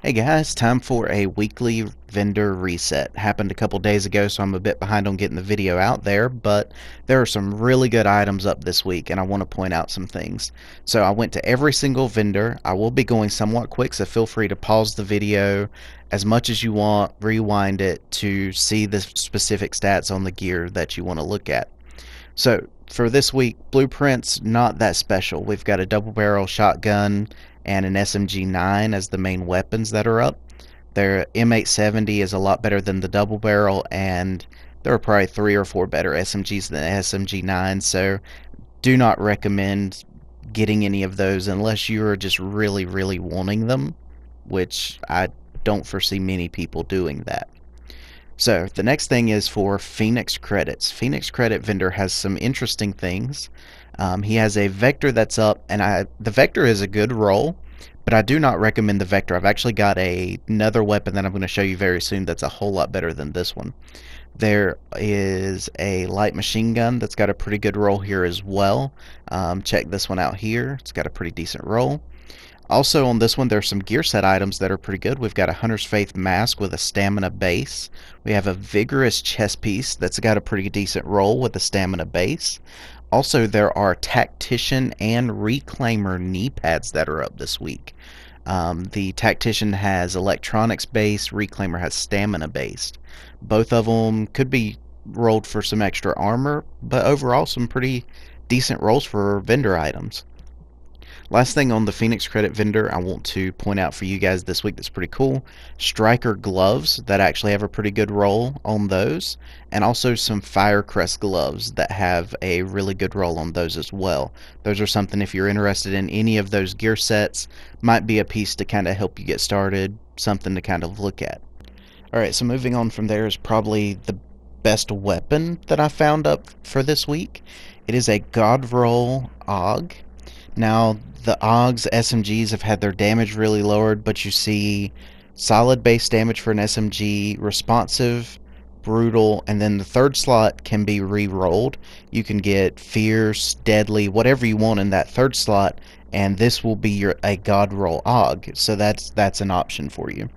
Hey guys, time for a weekly vendor reset. Happened a couple days ago, so I'm a bit behind on getting the video out there, but there are some really good items up this week, and I want to point out some things. So I went to every single vendor. I will be going somewhat quick, so feel free to pause the video as much as you want, rewind it to see the specific stats on the gear that you want to look at. So for this week, blueprints not that special. We've got a double barrel shotgun and an SMG-9 as the main weapons that are up. Their M870 is a lot better than the double barrel, and there are probably 3 or 4 better SMGs than the SMG-9. So do not recommend getting any of those unless you are just really, really wanting them, which I don't foresee many people doing that. So the next thing is for Phoenix Credits. Phoenix Credit vendor has some interesting things. He has a Vector that's up, and the Vector is a good roll, but I do not recommend the Vector. I've actually got another weapon that I'm going to show you very soon that's a whole lot better than this one. There is a light machine gun that's got a pretty good roll here as well. Check this one out here. It's got a pretty decent roll. Also on this one, there's some gear set items that are pretty good. We've got a Hunter's Faith mask with a stamina base. We have a Vigorous chest piece that's got a pretty decent roll with a stamina base. Also, there are Tactician and Reclaimer knee pads that are up this week. The Tactician has electronics base, Reclaimer has stamina based. Both of them could be rolled for some extra armor, but overall some pretty decent rolls for vendor items. Last thing on the Phoenix Credit vendor I want to point out for you guys this week that's pretty cool. Striker gloves that actually have a pretty good roll on those, and also some Firecrest gloves that have a really good roll on those as well. Those are something, if you're interested in any of those gear sets, might be a piece to kind of help you get started, something to kind of look at. Alright, so moving on from there is probably the best weapon that I found up for this week. It is a Godroll AUG. Now, the AUG's SMGs have had their damage really lowered, but you see solid base damage for an SMG, responsive, brutal, and then the third slot can be re-rolled. You can get fierce, deadly, whatever you want in that third slot, and this will be a God roll AUG. So that's an option for you.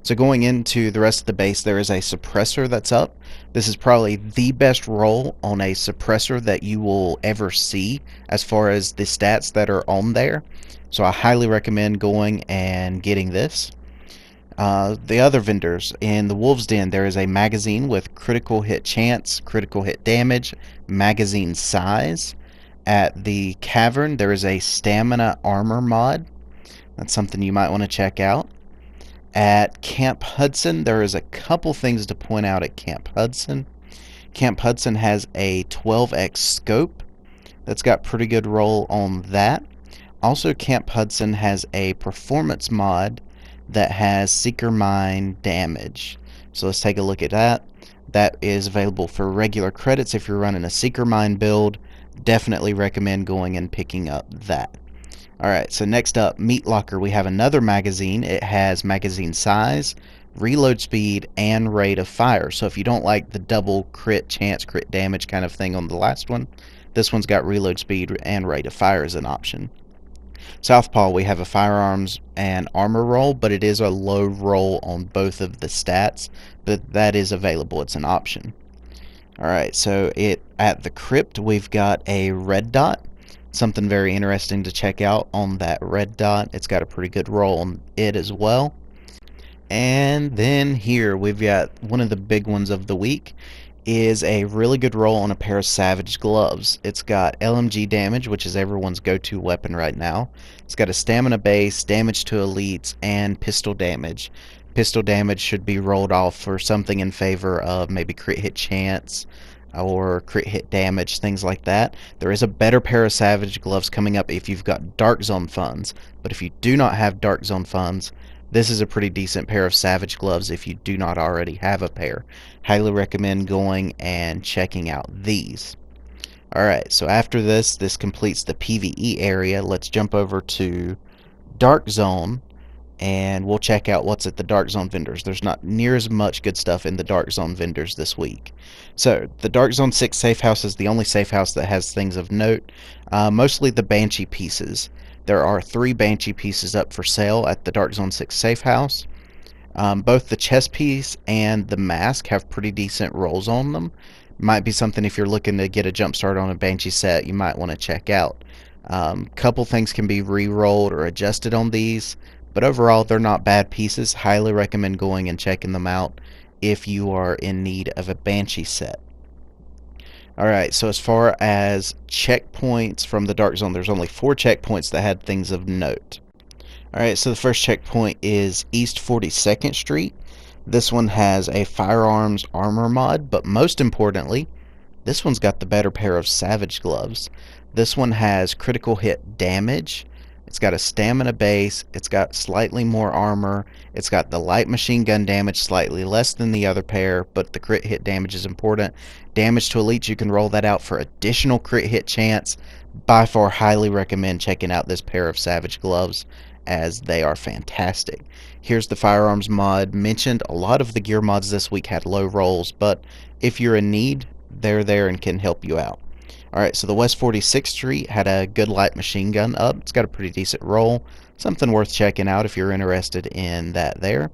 So going into the rest of the base, there is a suppressor that's up. This is probably the best roll on a suppressor that you will ever see as far as the stats that are on there. So I highly recommend going and getting this. The other vendors, in the Wolves Den, there is a magazine with critical hit chance, critical hit damage, magazine size. At the Cavern, there is a stamina armor mod. That's something you might want to check out. At Camp Hudson, there is a couple things to point out at Camp Hudson. Camp Hudson has a 12x scope that's got pretty good roll on that. Also, Camp Hudson has a performance mod that has Seeker Mine damage. So let's take a look at that. That is available for regular credits. If you're running a Seeker Mine build, definitely recommend going and picking up that. Alright, so next up, Meat Locker, we have another magazine. It has magazine size, reload speed, and rate of fire. So if you don't like the double crit chance, crit damage kind of thing on the last one, this one's got reload speed and rate of fire as an option. Southpaw, we have a firearms and armor roll, but it is a low roll on both of the stats, but that is available. It's an option. Alright, so at the Crypt, we've got a red dot. Something very interesting to check out on that red dot. It's got a pretty good roll on it as well. And then here we've got one of the big ones of the week is a really good roll on a pair of Savage gloves. It's got LMG damage, which is everyone's go-to weapon right now. It's got a stamina base, damage to elites, and pistol damage. Pistol damage should be rolled off for something in favor of maybe crit hit chance or crit hit damage, things like that. There is a better pair of Savage gloves coming up if you've got Dark Zone funds, but if you do not have Dark Zone funds, this is a pretty decent pair of Savage gloves if you do not already have a pair. Highly recommend going and checking out these. Alright, so after this completes the PvE area. Let's jump over to Dark Zone and we'll check out what's at the Dark Zone vendors. There's not near as much good stuff in the Dark Zone vendors this week. So, the Dark Zone 6 safe house is the only safe house that has things of note. Mostly the Banshee pieces. There are 3 Banshee pieces up for sale at the Dark Zone 6 safe house. Both the chest piece and the mask have pretty decent rolls on them. Might be something if you're looking to get a jump start on a Banshee set, you might want to check out. Couple things can be re-rolled or adjusted on these, but overall they're not bad pieces. Highly recommend going and checking them out if you are in need of a Banshee set. Alright, so as far as checkpoints from the Dark Zone, there's only 4 checkpoints that had things of note. Alright, so the first checkpoint is East 42nd Street. This one has a firearms armor mod, but most importantly, this one's got the better pair of Savage gloves. This one has critical hit damage. It's got a stamina base. It's got slightly more armor. It's got the light machine gun damage slightly less than the other pair, but the crit hit damage is important. Damage to elites, you can roll that out for additional crit hit chance. By far, highly recommend checking out this pair of Savage gloves, as they are fantastic. Here's the firearms mod mentioned. A lot of the gear mods this week had low rolls, but if you're in need, they're there and can help you out. Alright, so the West 46th Street had a good light machine gun up. It's got a pretty decent roll. Something worth checking out if you're interested in that there.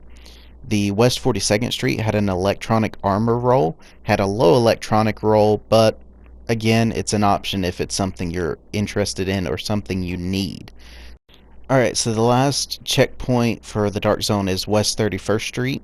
The West 42nd Street had an electronic armor roll. Had a low electronic roll, but again, it's an option if it's something you're interested in or something you need. Alright, so the last checkpoint for the Dark Zone is West 31st Street.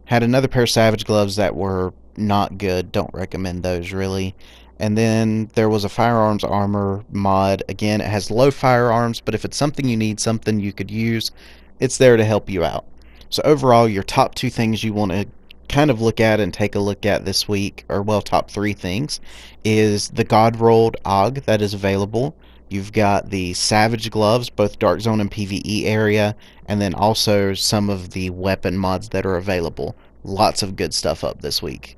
Had another pair of Savage gloves that were not good. Don't recommend those, really. And then there was a firearms armor mod. Again, it has low firearms, but if it's something you need, something you could use, it's there to help you out. So overall, your top 2 things you want to kind of look at and take a look at this week, or well, top 3 things, is the God Rolled AUG that is available. You've got the Savage gloves, both Dark Zone and PvE area, and then also some of the weapon mods that are available. Lots of good stuff up this week.